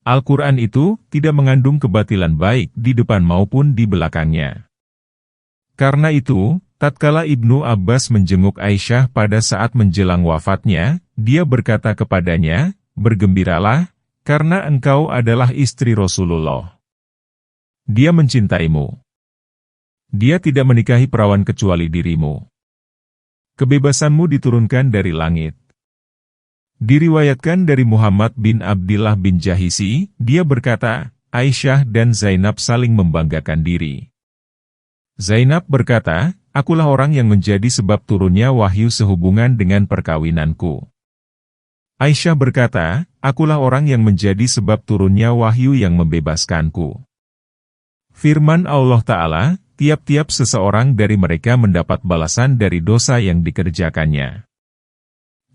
Al-Quran itu tidak mengandung kebatilan baik di depan maupun di belakangnya. Karena itu, tatkala Ibnu Abbas menjenguk Aisyah pada saat menjelang wafatnya, dia berkata kepadanya, "Bergembiralah, karena engkau adalah istri Rasulullah. Dia mencintaimu. Dia tidak menikahi perawan kecuali dirimu. Kebebasanmu diturunkan dari langit." Diriwayatkan dari Muhammad bin Abdillah bin Jahisi, dia berkata, Aisyah dan Zainab saling membanggakan diri. Zainab berkata, "Akulah orang yang menjadi sebab turunnya wahyu sehubungan dengan perkawinanku." Aisyah berkata, "Akulah orang yang menjadi sebab turunnya wahyu yang membebaskanku." Firman Allah Ta'ala, tiap-tiap seseorang dari mereka mendapat balasan dari dosa yang dikerjakannya.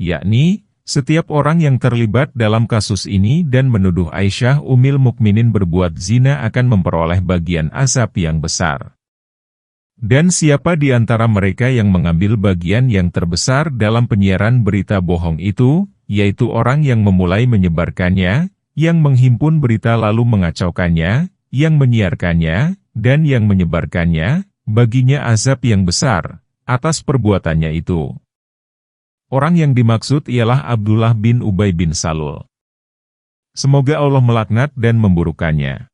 Yakni, setiap orang yang terlibat dalam kasus ini dan menuduh Aisyah Ummul Mukminin berbuat zina akan memperoleh bagian azab yang besar. Dan siapa di antara mereka yang mengambil bagian yang terbesar dalam penyiaran berita bohong itu, yaitu orang yang memulai menyebarkannya, yang menghimpun berita lalu mengacaukannya, yang menyiarkannya, dan yang menyebarkannya, baginya azab yang besar atas perbuatannya itu. Orang yang dimaksud ialah Abdullah bin Ubay bin Salul. Semoga Allah melaknat dan memburukannya.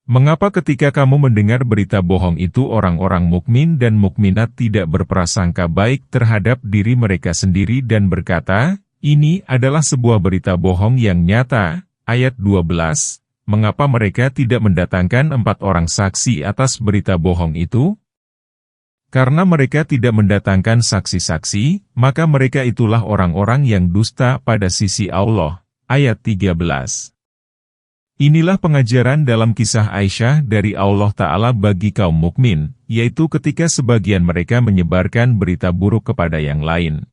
Mengapa ketika kamu mendengar berita bohong itu orang-orang mukmin dan mukminat tidak berprasangka baik terhadap diri mereka sendiri dan berkata, "Ini adalah sebuah berita bohong yang nyata." Ayat 12, mengapa mereka tidak mendatangkan 4 orang saksi atas berita bohong itu? Karena mereka tidak mendatangkan saksi-saksi, maka mereka itulah orang-orang yang dusta pada sisi Allah. Ayat 13. Inilah pengajaran dalam kisah Aisyah dari Allah Ta'ala bagi kaum mukmin, yaitu ketika sebagian mereka menyebarkan berita buruk kepada yang lain.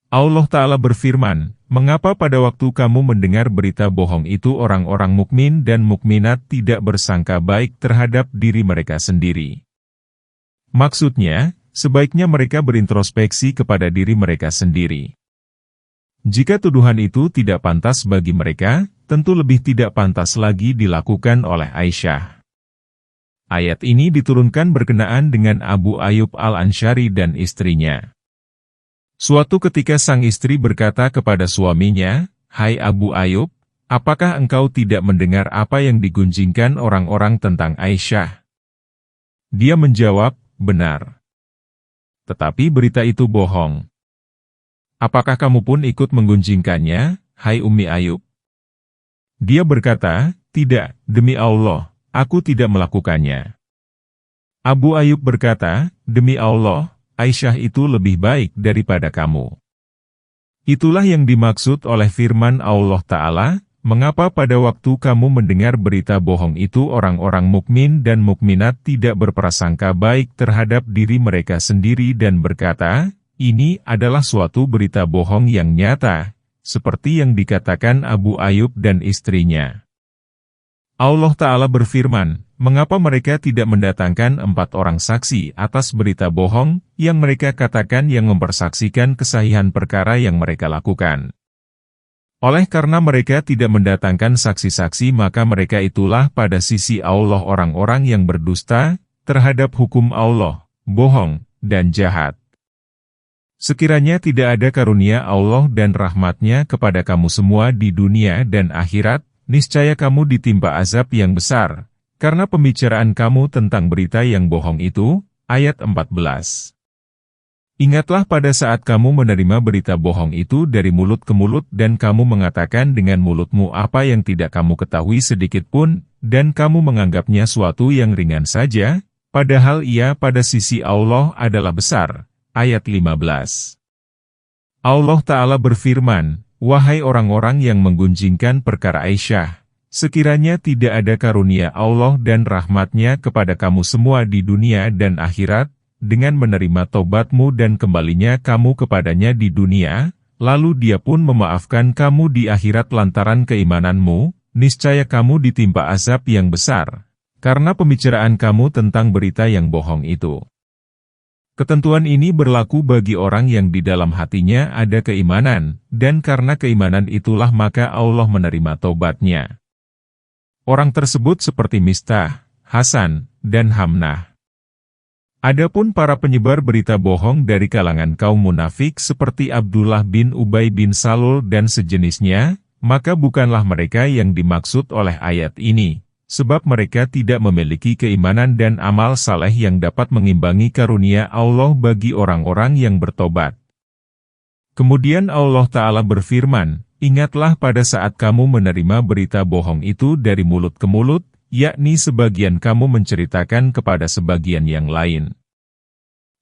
Allah Ta'ala berfirman, "Mengapa pada waktu kamu mendengar berita bohong itu orang-orang mukmin dan mukminat tidak bersangka baik terhadap diri mereka sendiri?" Maksudnya, sebaiknya mereka berintrospeksi kepada diri mereka sendiri. Jika tuduhan itu tidak pantas bagi mereka, tentu lebih tidak pantas lagi dilakukan oleh Aisyah. Ayat ini diturunkan berkenaan dengan Abu Ayyub Al-Ansyari dan istrinya. Suatu ketika sang istri berkata kepada suaminya, "Hai Abu Ayyub, apakah engkau tidak mendengar apa yang digunjingkan orang-orang tentang Aisyah?" Dia menjawab, "Benar. Tetapi berita itu bohong." "Apakah kamu pun ikut menggunjingkannya, hai Ummi Ayyub?" Dia berkata, "Tidak, demi Allah, aku tidak melakukannya." Abu Ayyub berkata, "Demi Allah, Aisyah itu lebih baik daripada kamu." Itulah yang dimaksud oleh firman Allah Ta'ala, "Mengapa pada waktu kamu mendengar berita bohong itu orang-orang mukmin dan mukminat tidak berprasangka baik terhadap diri mereka sendiri dan berkata, 'Ini adalah suatu berita bohong yang nyata,' seperti yang dikatakan Abu Ayyub dan istrinya." Allah Ta'ala berfirman, "Mengapa mereka tidak mendatangkan 4 orang saksi atas berita bohong yang mereka katakan yang mempersaksikan kesahihan perkara yang mereka lakukan?" Oleh karena mereka tidak mendatangkan saksi-saksi maka mereka itulah pada sisi Allah orang-orang yang berdusta terhadap hukum Allah, bohong, dan jahat. Sekiranya tidak ada karunia Allah dan rahmat-Nya kepada kamu semua di dunia dan akhirat, niscaya kamu ditimpa azab yang besar, karena pembicaraan kamu tentang berita yang bohong itu. Ayat 14. Ingatlah pada saat kamu menerima berita bohong itu dari mulut ke mulut dan kamu mengatakan dengan mulutmu apa yang tidak kamu ketahui sedikit pun, dan kamu menganggapnya suatu yang ringan saja, padahal ia pada sisi Allah adalah besar. Ayat 15. Allah Ta'ala berfirman, "Wahai orang-orang yang menggunjingkan perkara Aisyah, sekiranya tidak ada karunia Allah dan rahmat-Nya kepada kamu semua di dunia dan akhirat, dengan menerima tobatmu dan kembalinya kamu kepadanya di dunia, lalu Dia pun memaafkan kamu di akhirat lantaran keimananmu, niscaya kamu ditimpa azab yang besar, karena pembicaraan kamu tentang berita yang bohong itu." Ketentuan ini berlaku bagi orang yang di dalam hatinya ada keimanan, dan karena keimanan itulah maka Allah menerima tobatnya. Orang tersebut seperti Mistah, Hasan, dan Hamnah. Adapun para penyebar berita bohong dari kalangan kaum munafik seperti Abdullah bin Ubay bin Salul dan sejenisnya, maka bukanlah mereka yang dimaksud oleh ayat ini, sebab mereka tidak memiliki keimanan dan amal saleh yang dapat mengimbangi karunia Allah bagi orang-orang yang bertobat. Kemudian Allah Ta'ala berfirman, "Ingatlah pada saat kamu menerima berita bohong itu dari mulut ke mulut, yakni sebagian kamu menceritakan kepada sebagian yang lain.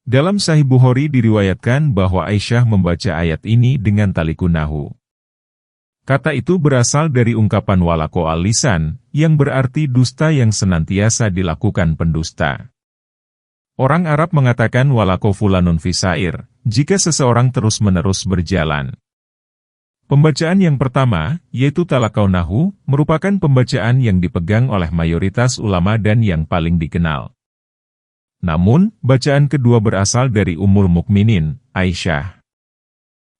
Dalam Sahih Bukhari diriwayatkan bahwa Aisyah membaca ayat ini dengan talikunahu. Kata itu berasal dari ungkapan walako al-lisan, yang berarti dusta yang senantiasa dilakukan pendusta. Orang Arab mengatakan walako fulanun fisair, jika seseorang terus-menerus berjalan. Pembacaan yang pertama, yaitu talakaunahu, merupakan pembacaan yang dipegang oleh mayoritas ulama dan yang paling dikenal. Namun, bacaan kedua berasal dari Ummul Mukminin, Aisyah.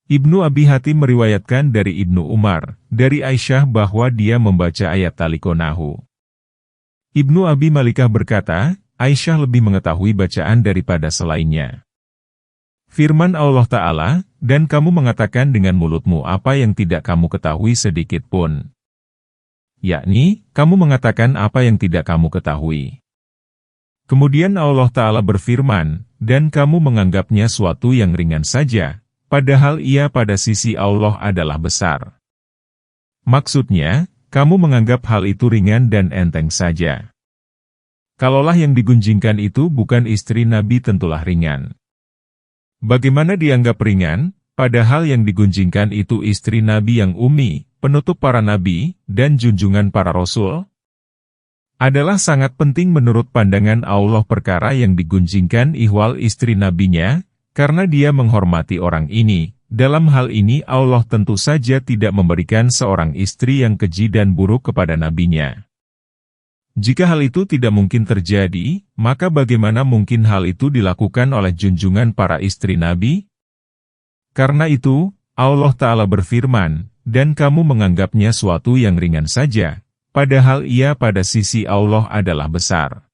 Ibnu Abi Hatim meriwayatkan dari Ibnu Umar, dari Aisyah bahwa dia membaca ayat talikonahu. Ibnu Abi Malikah berkata, Aisyah lebih mengetahui bacaan daripada selainnya. Firman Allah Ta'ala, dan kamu mengatakan dengan mulutmu apa yang tidak kamu ketahui sedikit pun. Yakni, kamu mengatakan apa yang tidak kamu ketahui. Kemudian Allah Ta'ala berfirman, dan kamu menganggapnya suatu yang ringan saja, padahal ia pada sisi Allah adalah besar. Maksudnya, kamu menganggap hal itu ringan dan enteng saja. Kalaulah yang digunjingkan itu bukan istri Nabi tentulah ringan. Bagaimana dianggap ringan, padahal yang digunjingkan itu istri Nabi yang ummi, penutup para nabi, dan junjungan para rasul? Adalah sangat penting menurut pandangan Allah perkara yang digunjingkan ihwal istri nabinya, karena dia menghormati orang ini. Dalam hal ini Allah tentu saja tidak memberikan seorang istri yang keji dan buruk kepada nabinya. Jika hal itu tidak mungkin terjadi, maka bagaimana mungkin hal itu dilakukan oleh junjungan para istri Nabi? Karena itu, Allah Ta'ala berfirman, dan kamu menganggapnya suatu yang ringan saja, padahal ia pada sisi Allah adalah besar.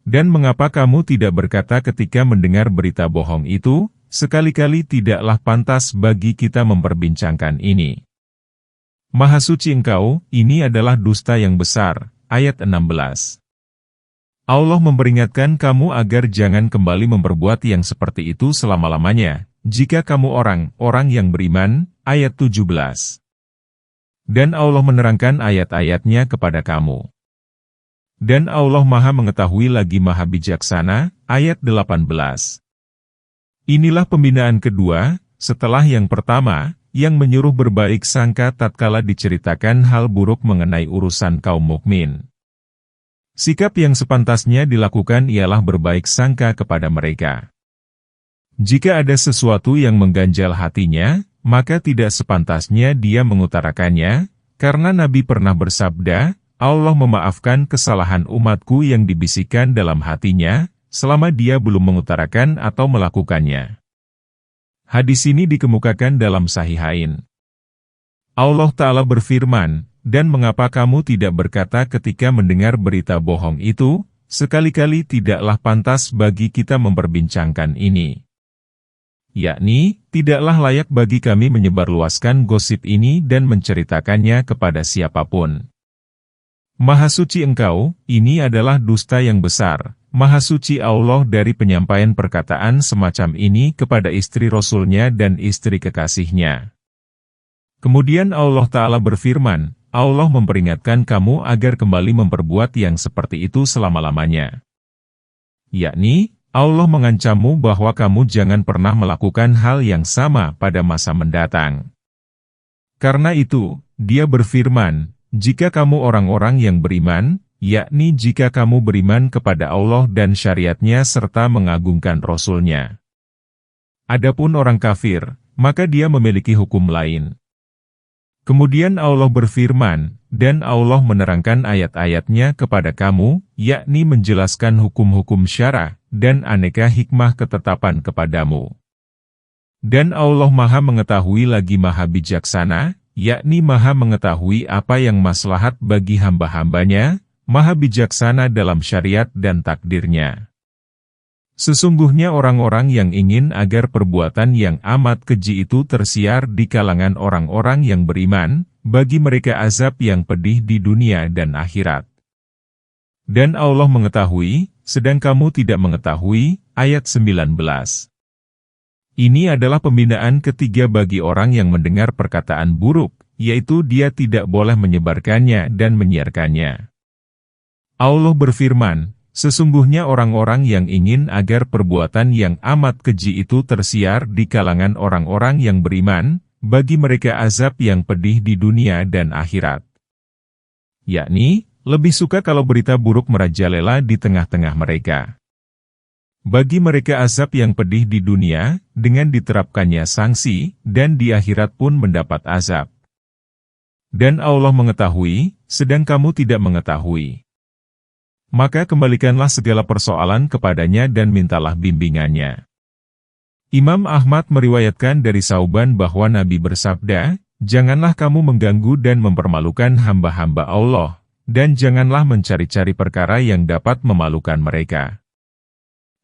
Dan mengapa kamu tidak berkata ketika mendengar berita bohong itu, sekali-kali tidaklah pantas bagi kita memperbincangkan ini. Maha suci Engkau, ini adalah dusta yang besar. Ayat 16. Allah memperingatkan kamu agar jangan kembali memperbuat yang seperti itu selama-lamanya, jika kamu orang yang beriman. Ayat 17. Dan Allah menerangkan ayat-ayatnya kepada kamu. Dan Allah Maha Mengetahui lagi Maha Bijaksana. Ayat 18. Inilah pembinaan kedua, setelah yang pertama, yang menyuruh berbaik sangka tatkala diceritakan hal buruk mengenai urusan kaum mukmin. Sikap yang sepantasnya dilakukan ialah berbaik sangka kepada mereka. Jika ada sesuatu yang mengganjal hatinya, maka tidak sepantasnya dia mengutarakannya, karena Nabi pernah bersabda, Allah memaafkan kesalahan umatku yang dibisikkan dalam hatinya, selama dia belum mengutarakan atau melakukannya. Hadis ini dikemukakan dalam Sahihain. Allah Ta'ala berfirman, dan mengapa kamu tidak berkata ketika mendengar berita bohong itu, sekali-kali tidaklah pantas bagi kita memperbincangkan ini. Yakni, tidaklah layak bagi kami menyebarluaskan gosip ini dan menceritakannya kepada siapapun. Maha suci Engkau, ini adalah dusta yang besar. Maha suci Allah dari penyampaian perkataan semacam ini kepada istri Rasul-Nya dan istri kekasihnya. Kemudian Allah Ta'ala berfirman, Allah memperingatkan kamu agar kembali memperbuat yang seperti itu selama-lamanya. Yakni, Allah mengancammu bahwa kamu jangan pernah melakukan hal yang sama pada masa mendatang. Karena itu, Dia berfirman, jika kamu orang-orang yang beriman, yakni jika kamu beriman kepada Allah dan syariatnya serta mengagungkan Rasul-Nya. Adapun orang kafir, maka dia memiliki hukum lain. Kemudian Allah berfirman, dan Allah menerangkan ayat-ayatnya kepada kamu, yakni menjelaskan hukum-hukum syara, dan aneka hikmah ketetapan kepadamu. Dan Allah Maha Mengetahui lagi Maha Bijaksana, yakni Maha Mengetahui apa yang maslahat bagi hamba-hambanya, Maha Bijaksana dalam syariat dan takdirnya. Sesungguhnya orang-orang yang ingin agar perbuatan yang amat keji itu tersiar di kalangan orang-orang yang beriman, bagi mereka azab yang pedih di dunia dan akhirat. Dan Allah mengetahui, sedang kamu tidak mengetahui. Ayat 19. Ini adalah pembinaan ketiga bagi orang yang mendengar perkataan buruk, yaitu dia tidak boleh menyebarkannya dan menyiarkannya. Allah berfirman, sesungguhnya orang-orang yang ingin agar perbuatan yang amat keji itu tersiar di kalangan orang-orang yang beriman, bagi mereka azab yang pedih di dunia dan akhirat. Yakni, lebih suka kalau berita buruk merajalela di tengah-tengah mereka. Bagi mereka azab yang pedih di dunia, dengan diterapkannya sanksi, dan di akhirat pun mendapat azab. Dan Allah mengetahui, sedang kamu tidak mengetahui. Maka kembalikanlah segala persoalan kepadanya dan mintalah bimbingannya. Imam Ahmad meriwayatkan dari Sauban bahwa Nabi bersabda, janganlah kamu mengganggu dan mempermalukan hamba-hamba Allah, dan janganlah mencari-cari perkara yang dapat memalukan mereka.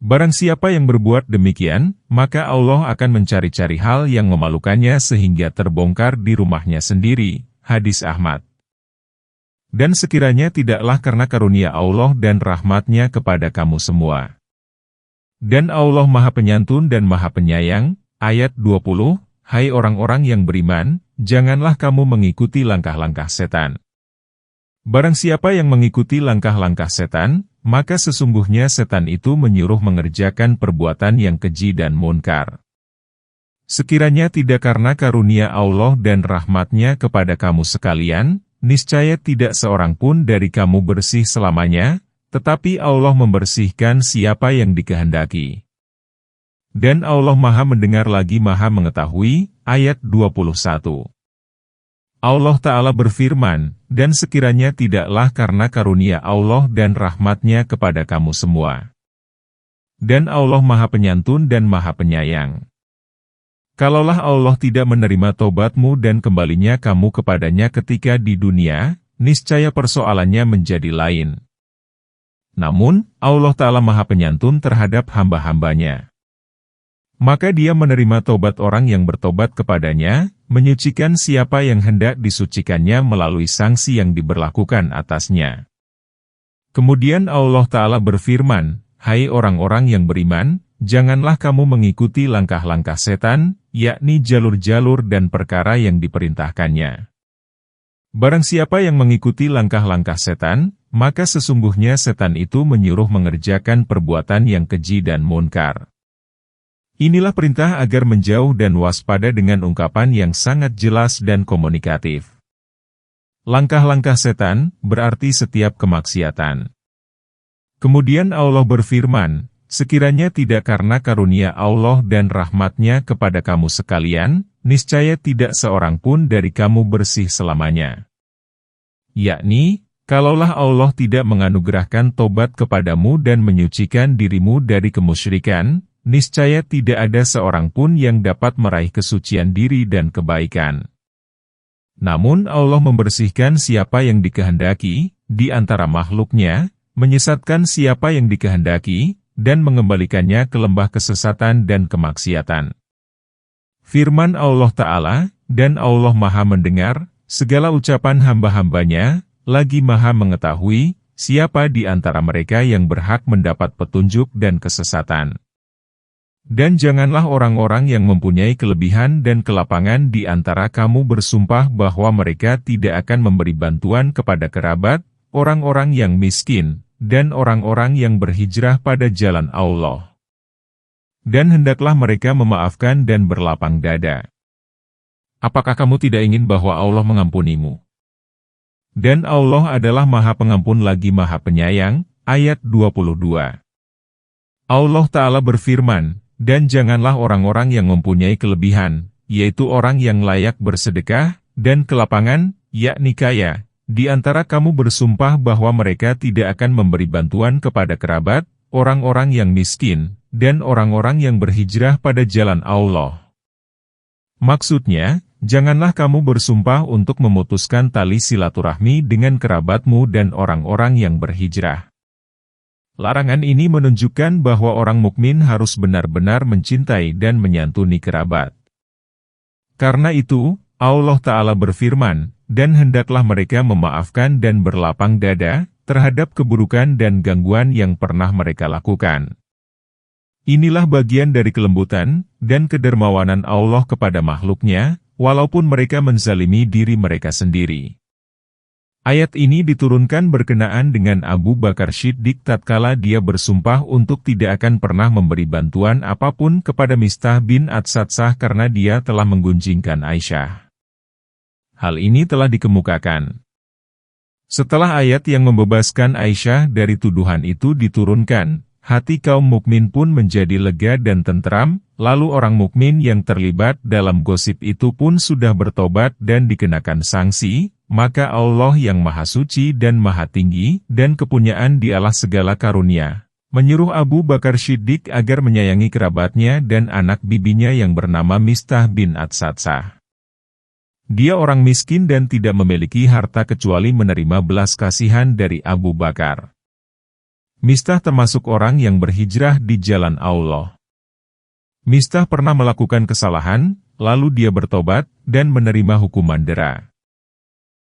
Barang siapa yang berbuat demikian, maka Allah akan mencari-cari hal yang memalukannya sehingga terbongkar di rumahnya sendiri. Hadis Ahmad. Dan sekiranya tidaklah karena karunia Allah dan rahmat-Nya kepada kamu semua. Dan Allah Maha Penyantun dan Maha Penyayang. Ayat 20, Hai orang-orang yang beriman, janganlah kamu mengikuti langkah-langkah setan. Barang siapa yang mengikuti langkah-langkah setan, maka sesungguhnya setan itu menyuruh mengerjakan perbuatan yang keji dan munkar. Sekiranya tidak karena karunia Allah dan rahmat-Nya kepada kamu sekalian, niscaya tidak seorang pun dari kamu bersih selamanya, tetapi Allah membersihkan siapa yang dikehendaki. Dan Allah Maha Mendengar lagi Maha Mengetahui. Ayat 21. Allah Ta'ala berfirman, dan sekiranya tidaklah karena karunia Allah dan rahmat-Nya kepada kamu semua. Dan Allah Maha Penyantun dan Maha Penyayang. Kalaulah Allah tidak menerima tobatmu dan kembalinya kamu kepadanya ketika di dunia, niscaya persoalannya menjadi lain. Namun, Allah Ta'ala Maha Penyantun terhadap hamba-hambanya. Maka Dia menerima tobat orang yang bertobat kepadanya, menyucikan siapa yang hendak disucikannya melalui sanksi yang diberlakukan atasnya. Kemudian Allah Ta'ala berfirman, Hai orang-orang yang beriman, janganlah kamu mengikuti langkah-langkah setan, yakni jalur-jalur dan perkara yang diperintahkannya. Barang siapa yang mengikuti langkah-langkah setan, maka sesungguhnya setan itu menyuruh mengerjakan perbuatan yang keji dan munkar. Inilah perintah agar menjauh dan waspada dengan ungkapan yang sangat jelas dan komunikatif. Langkah-langkah setan berarti setiap kemaksiatan. Kemudian Allah berfirman, sekiranya tidak karena karunia Allah dan rahmat-Nya kepada kamu sekalian, niscaya tidak seorang pun dari kamu bersih selamanya. Yakni, kalaulah Allah tidak menganugerahkan tobat kepadamu dan menyucikan dirimu dari kemusyrikan, niscaya tidak ada seorang pun yang dapat meraih kesucian diri dan kebaikan. Namun Allah membersihkan siapa yang dikehendaki, di antara makhluk-Nya, menyesatkan siapa yang dikehendaki, dan mengembalikannya ke lembah kesesatan dan kemaksiatan. Firman Allah Ta'ala, dan Allah Maha Mendengar, segala ucapan hamba-hambanya, lagi Maha Mengetahui, siapa di antara mereka yang berhak mendapat petunjuk dan kesesatan. Dan janganlah orang-orang yang mempunyai kelebihan dan kelapangan di antara kamu bersumpah bahwa mereka tidak akan memberi bantuan kepada kerabat, orang-orang yang miskin, dan orang-orang yang berhijrah pada jalan Allah. Dan hendaklah mereka memaafkan dan berlapang dada. Apakah kamu tidak ingin bahwa Allah mengampunimu? Dan Allah adalah Maha Pengampun lagi Maha Penyayang. Ayat 22. Allah Ta'ala berfirman, dan janganlah orang-orang yang mempunyai kelebihan, yaitu orang yang layak bersedekah, dan kelapangan, yakni kaya, di antara kamu bersumpah bahwa mereka tidak akan memberi bantuan kepada kerabat, orang-orang yang miskin, dan orang-orang yang berhijrah pada jalan Allah. Maksudnya, janganlah kamu bersumpah untuk memutuskan tali silaturahmi dengan kerabatmu dan orang-orang yang berhijrah. Larangan ini menunjukkan bahwa orang mukmin harus benar-benar mencintai dan menyantuni kerabat. Karena itu, Allah Ta'ala berfirman, dan hendaklah mereka memaafkan dan berlapang dada terhadap keburukan dan gangguan yang pernah mereka lakukan. Inilah bagian dari kelembutan dan kedermawanan Allah kepada makhluk-Nya, walaupun mereka menzalimi diri mereka sendiri. Ayat ini diturunkan berkenaan dengan Abu Bakar Shiddiq tatkala dia bersumpah untuk tidak akan pernah memberi bantuan apapun kepada Mistah bin Ats-Satsah karena dia telah menggunjingkan Aisyah. Hal ini telah dikemukakan. Setelah ayat yang membebaskan Aisyah dari tuduhan itu diturunkan, hati kaum mukmin pun menjadi lega dan tentram, lalu orang mukmin yang terlibat dalam gosip itu pun sudah bertobat dan dikenakan sanksi. Maka Allah yang Maha Suci dan Maha Tinggi, dan kepunyaan dialah segala karunia, menyuruh Abu Bakar Shiddiq agar menyayangi kerabatnya dan anak bibinya yang bernama Mistah bin Ats-Satsah. Dia orang miskin dan tidak memiliki harta kecuali menerima belas kasihan dari Abu Bakar. Mistah termasuk orang yang berhijrah di jalan Allah. Mistah pernah melakukan kesalahan, lalu dia bertobat, dan menerima hukuman dera.